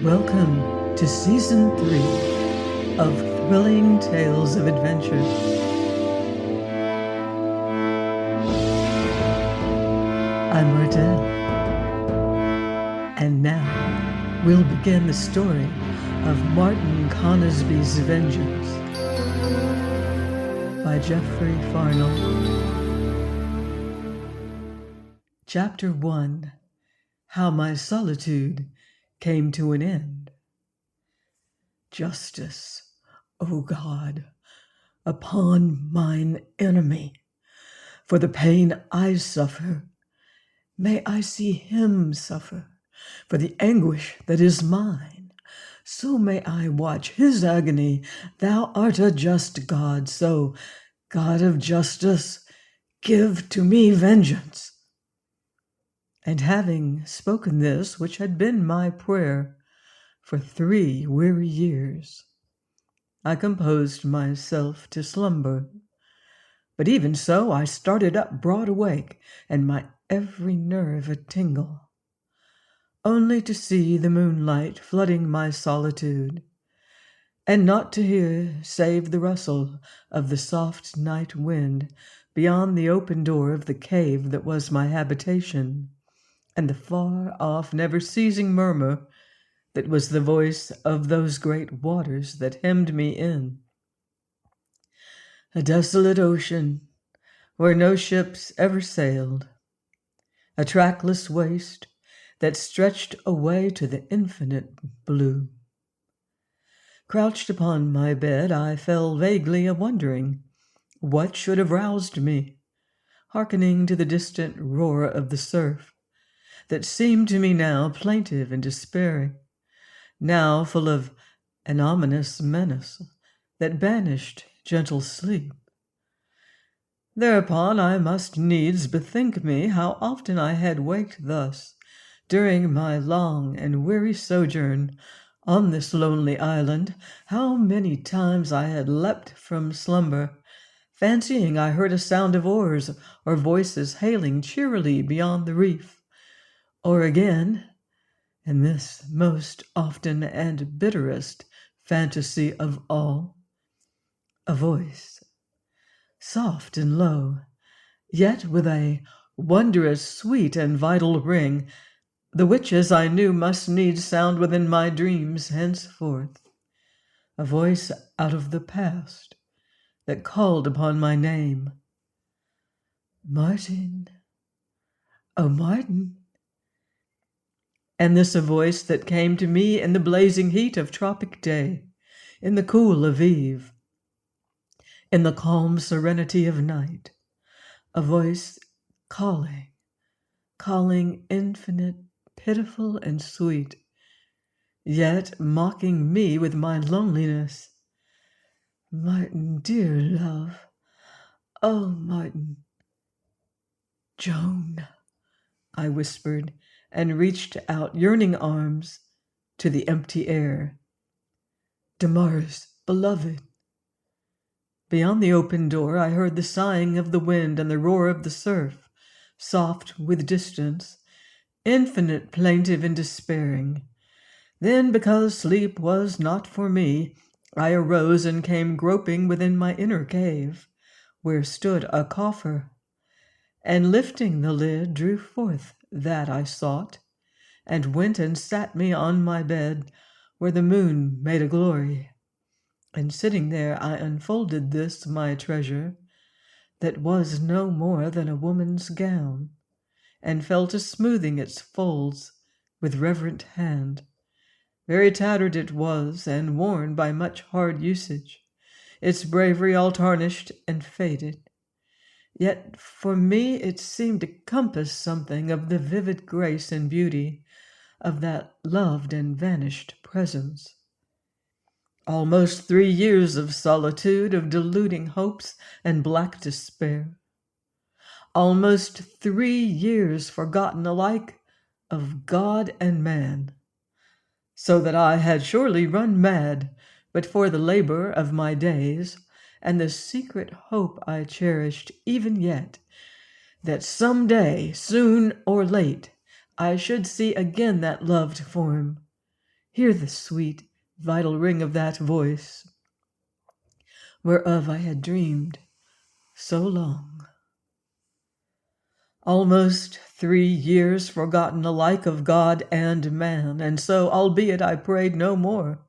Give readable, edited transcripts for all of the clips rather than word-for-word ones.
Welcome to Season 3 of Thrilling Tales of Adventure. I'm Myrtle, and now we'll begin the story of Martin Conisby's Vengeance by Geoffrey Farnell. Chapter 1: How My Solitude Came to an End. Justice, O God, upon mine enemy. For the pain I suffer, may I see him suffer. For the anguish that is mine, so may I watch his agony. Thou art a just God, so, God of justice, give to me vengeance. And having spoken this, which had been my prayer for 3 weary years, I composed myself to slumber. But even so, I started up broad awake, and my every nerve a tingle, only to see the moonlight flooding my solitude, and not to hear save the rustle of the soft night wind beyond the open door of the cave that was my habitation, and the far-off, never-ceasing murmur that was the voice of those great waters that hemmed me in. A desolate ocean where no ships ever sailed, a trackless waste that stretched away to the infinite blue. Crouched upon my bed, I fell vaguely a-wondering what should have roused me, hearkening to the distant roar of the surf, that seemed to me now plaintive and despairing, now full of an ominous menace that banished gentle sleep. Thereupon I must needs bethink me how often I had waked thus during my long and weary sojourn on this lonely island, how many times I had leapt from slumber, fancying I heard a sound of oars or voices hailing cheerily beyond the reef, or again, and this most often and bitterest fantasy of all, a voice, soft and low, yet with a wondrous sweet and vital ring, the which, as I knew, must needs sound within my dreams henceforth, a voice out of the past that called upon my name. Martin, oh Martin. And this a voice that came to me in the blazing heat of tropic day, in the cool of eve, in the calm serenity of night, a voice calling infinite, pitiful, and sweet, yet mocking me with my loneliness. Martin, dear love, oh Martin. Joan, I whispered, and reached out yearning arms to the empty air. Damaris, beloved. Beyond the open door I heard the sighing of the wind and the roar of the surf, soft with distance, infinite, plaintive, and despairing. Then, because sleep was not for me, I arose and came groping within my inner cave, where stood a coffer, and lifting the lid drew forth that I sought, and went and sat me on my bed, where the moon made a glory. And sitting there I unfolded this my treasure, that was no more than a woman's gown, and fell to smoothing its folds with reverent hand. Very tattered it was, and worn by much hard usage, its bravery all tarnished and faded. Yet for me it seemed to compass something of the vivid grace and beauty of that loved and vanished presence. Almost 3 years of solitude, of deluding hopes and black despair. Almost 3 years forgotten alike of God and man, so that I had surely run mad but for the labor of my days and the secret hope I cherished even yet, that some day, soon or late, I should see again that loved form, hear the sweet, vital ring of that voice, whereof I had dreamed so long. Almost 3 years forgotten alike of God and man, and so, albeit I prayed no more,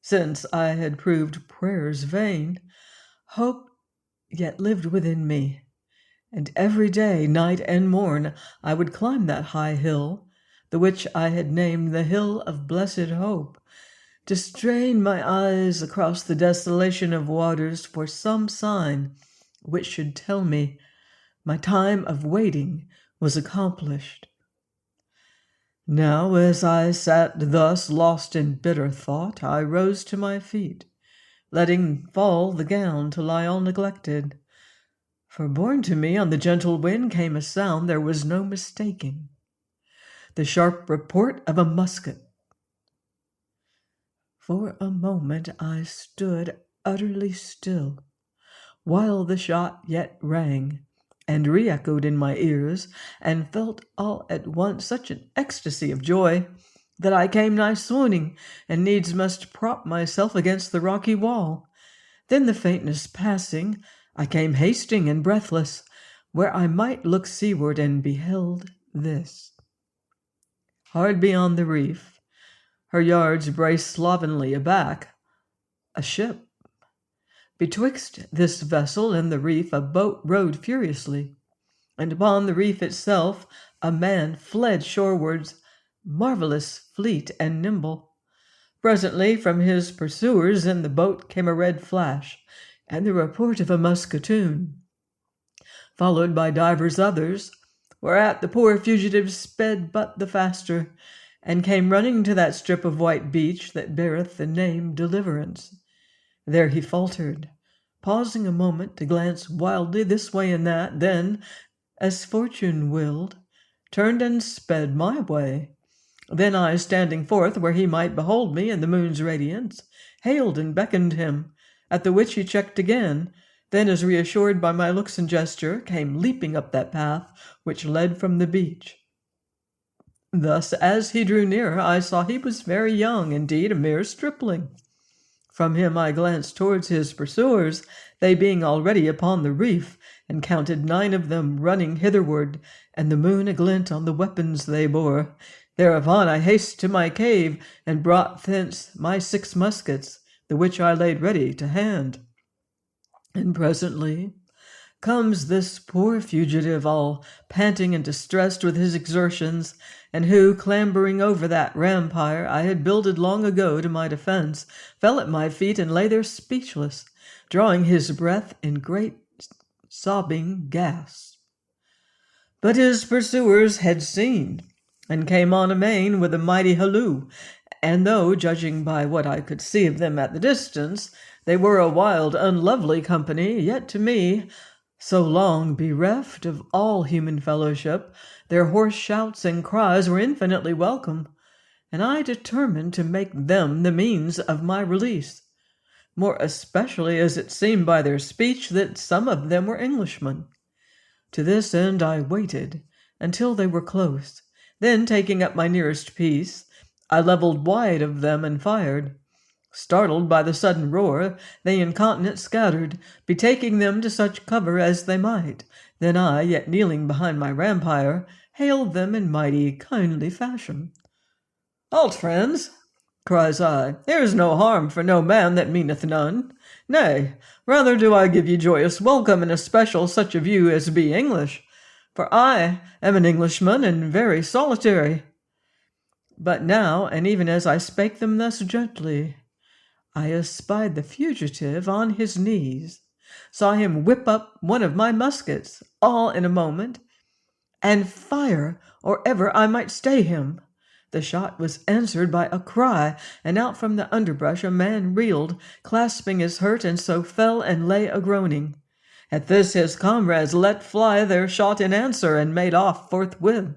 since I had proved prayers vain, hope yet lived within me, and every day, night and morn, I would climb that high hill, the which I had named the Hill of Blessed Hope, to strain my eyes across the desolation of waters for some sign which should tell me my time of waiting was accomplished. Now, as I sat thus lost in bitter thought, I rose to my feet, letting fall the gown to lie all neglected. For borne to me on the gentle wind came a sound there was no mistaking, the sharp report of a musket. For a moment I stood utterly still, while the shot yet rang and re-echoed in my ears, and felt all at once such an ecstasy of joy that I came nigh swooning, and needs must prop myself against the rocky wall. Then the faintness passing, I came hasting and breathless, where I might look seaward, and beheld this. Hard beyond the reef, her yards braced slovenly aback, a ship. Betwixt this vessel and the reef a boat rode furiously, and upon the reef itself a man fled shorewards, marvellous fleet and nimble. Presently from his pursuers in the boat came a red flash, and the report of a musketoon, followed by divers others, whereat the poor fugitive sped but the faster, and came running to that strip of white beach that beareth the name Deliverance. There he faltered, pausing a moment to glance wildly this way and that, then, as fortune willed, turned and sped my way. Then I, standing forth where he might behold me in the moon's radiance, hailed and beckoned him, at the which he checked again, then, as reassured by my looks and gesture, came leaping up that path which led from the beach. Thus, as he drew nearer, I saw he was very young, indeed a mere stripling. From him I glanced towards his pursuers, they being already upon the reef, and counted 9 of them running hitherward, and the moon aglint on the weapons they bore. Thereupon I hasted to my cave, and brought thence my 6 muskets, the which I laid ready to hand. And presently comes this poor fugitive, all panting and distressed with his exertions, and who, clambering over that rampire I had builded long ago to my defense, fell at my feet and lay there speechless, drawing his breath in great sobbing gasps. But his pursuers had seen, and came on amain with a mighty halloo, and though, judging by what I could see of them at the distance, they were a wild, unlovely company, yet to me, so long bereft of all human fellowship, their hoarse shouts and cries were infinitely welcome, and I determined to make them the means of my release, more especially as it seemed by their speech that some of them were Englishmen. To this end I waited until they were close. Then, taking up my nearest piece, I levelled wide of them and fired. Startled by the sudden roar, they incontinent scattered, betaking them to such cover as they might. Then I, yet kneeling behind my rampire, hailed them in mighty kindly fashion. "Halt, friends," cries I, "here is no harm for no man that meaneth none. Nay, rather do I give you joyous welcome, and especial such of you as be English, for I am an Englishman, and very solitary." But now, and even as I spake them thus gently, I espied the fugitive on his knees, saw him whip up one of my muskets, all in a moment, and fire or ever I might stay him. The shot was answered by a cry, and out from the underbrush a man reeled, clasping his hurt, and so fell and lay a-groaning. At this his comrades let fly their shot in answer, and made off forthwith.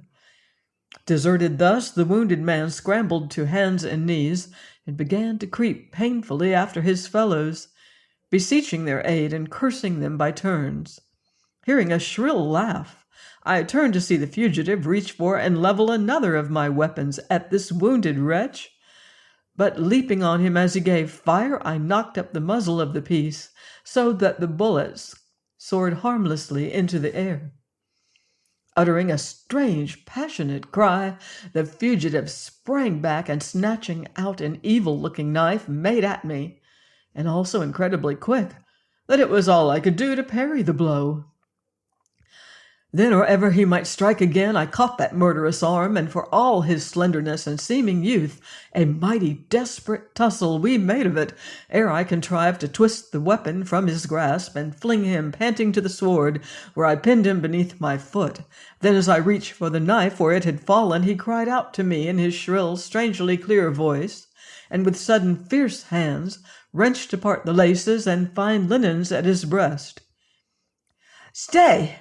Deserted thus, the wounded man scrambled to hands and knees, and began to creep painfully after his fellows, beseeching their aid and cursing them by turns. Hearing a shrill laugh, I turned to see the fugitive reach for and level another of my weapons at this wounded wretch. but leaping on him as he gave fire, I knocked up the muzzle of the piece so that the bullets soared harmlessly into the air. Uttering a strange, passionate cry, the fugitive sprang back and, snatching out an evil-looking knife, made at me, and also incredibly quick, that it was all I could do to parry the blow. Then, or ever he might strike again, I caught that murderous arm, and for all his slenderness and seeming youth, a mighty desperate tussle we made of it, ere I contrived to twist the weapon from his grasp and fling him panting to the sward, where I pinned him beneath my foot. Then, as I reached for the knife where it had fallen, he cried out to me in his shrill, strangely clear voice, and with sudden fierce hands wrenched apart the laces and fine linens at his breast. "Stay!"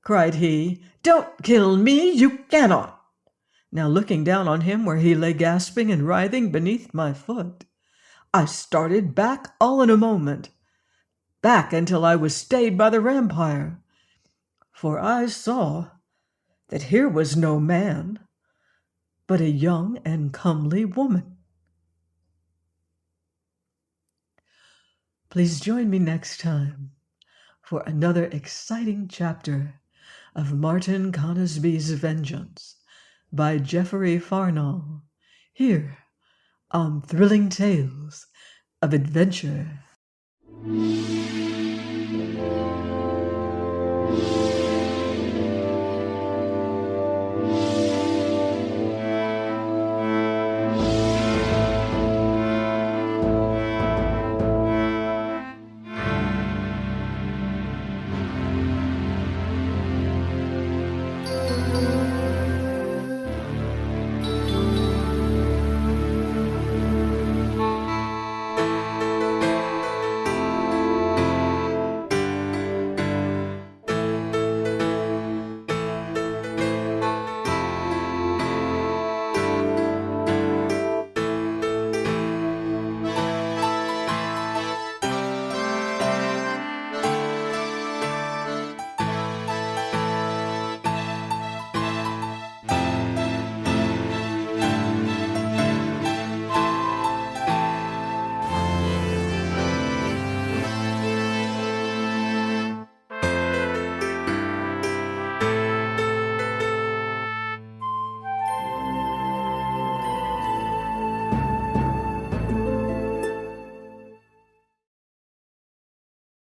cried he. "Don't kill me! You cannot!" Now looking down on him where he lay gasping and writhing beneath my foot, I started back all in a moment, back until I was stayed by the rampire, for I saw that here was no man, but a young and comely woman. Please join me next time for another exciting chapter of Martin Conisby's Vengeance by Geoffrey Farnall, here on Thrilling Tales of Adventure.